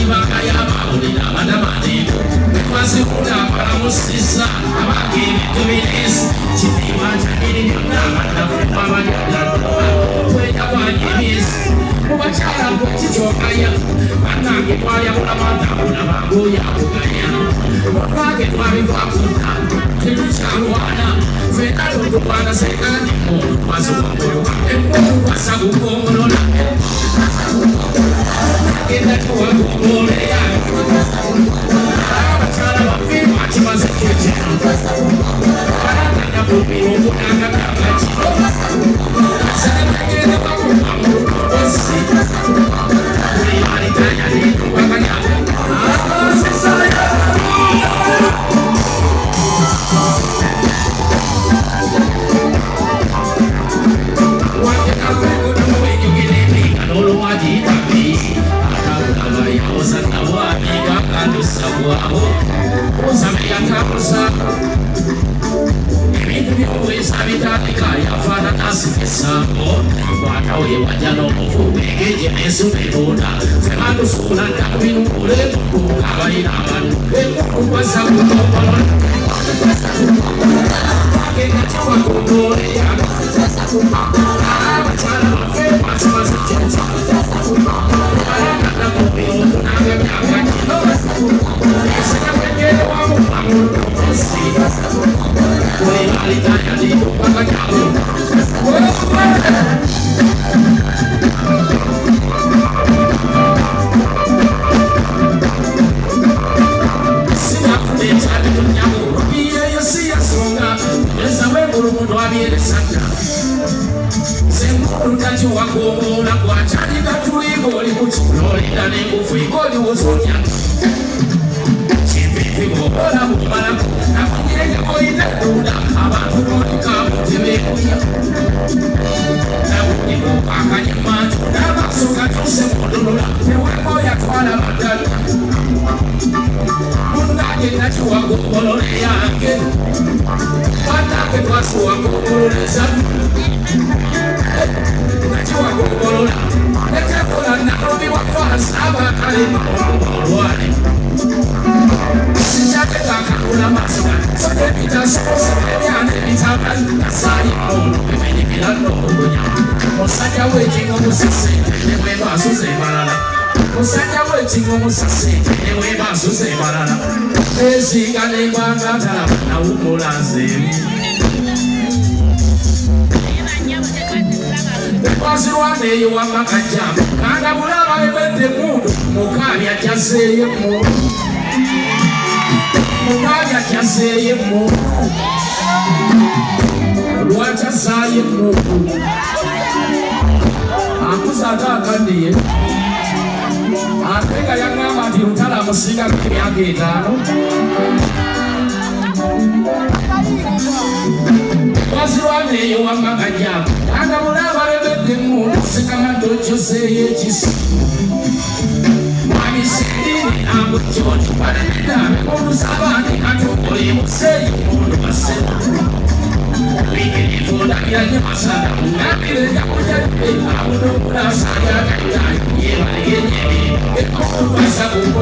bakaya bawulira abadamati twazikula balamusisa abagenda tubiresi kitiibwa kyabiri byonna abaddafuba abanyagala twenyabwanya emyezi mubakyala bwekikyokaya bannange twayabula batambula bagoya kuganya mubange twabivakunda tetukyalwana fena totulwana sekandi muntu twazikongoloka emmuntu twasagukongolola genda tuwagongololeya abakyala bafirwa kimaze kyekino balaganya bubiri obunangagagakino sagagenda bakuma mulosi buli alitanya netubaganya abasesaya ebintu byokwesa bitandika yafaana nasigesaako watawe wajja n'omuvubu egeje nesumerunda femandusuula ndakubinukule abalina abantu ekukwasa kutombolola agenda kiwakunoleya abakyala bafe basimaze kyekyo balagana mubiri okunanga myaka kino esekabengere wamubamulosi wealitanya litupakanyalo sinakubetabitunyamu iyeyo siyasonga ezawengulumuntu abyeresanga senkulu takiwagomola gwacandika tuligo oli kukikulolida nengufu igoli wosonya kibibibobola bumalako nakunyenge oyinadunda abantu nolikamutemekuya nakunyimukakanyamatu nabaso gatuse mudolola eweko yatwala badala munage nakiwagomolole yange banage twasiwagomololeza nakiwagomolola etekola nalobiwakwasa abakale olwale sijakekakakula masika sokebitasosebyane bitamasayimubimenyibiranokugunya musajja wekinga omusase newebasuze balala musajja wekinga omusase newebasuze balala ezinga nembanga talaba nawumulazeemu ekwasirwaneeyo wamakajja kanga bulaba ebedde mundu mukabya kyaseeyemu mukabya kyaseeyemu lwakyasayemu akuzaga akandiye atega yagamba nti lutala musiga emyaka 5 wazirwaneeyo wamakajja kanga bulaba ebedde mundu sekamadokyoseeyo ekisi Sendiri ambo choni Paranidame Kono sabani Katokoli Museyi Kono basema Wikini foda Kiranya masada Ungamire Jamujape Amuno Muna Saya Kairai Yewa Yenye Ekono Basa Kuko